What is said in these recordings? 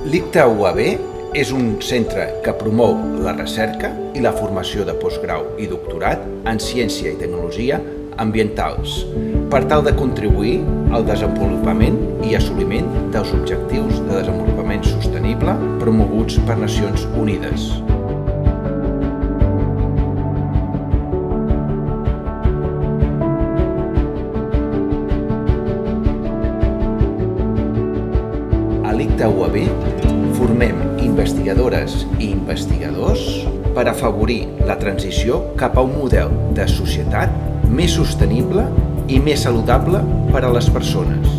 L'ICTA-UAB és un centre que promou la recerca i la formació de postgrau i doctorat en ciència i tecnologia ambientals per tal de contribuir al desenvolupament i assoliment dels objectius de desenvolupament sostenible promoguts per Nacions Unides. A l'ICTA-UAB formem investigadores i investigadors per afavorir la transició cap a un model de societat més sostenible i més saludable per a les persones.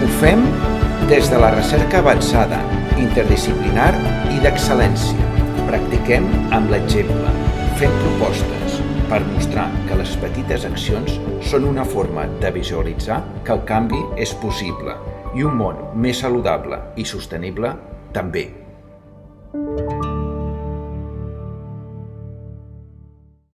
Ho fem des de la recerca avançada, interdisciplinar i d'excel·lència. Practiquem amb l'exemple, fent propostes per mostrar que les petites accions són una forma de visualitzar que el canvi és possible i un món més saludable i sostenible també.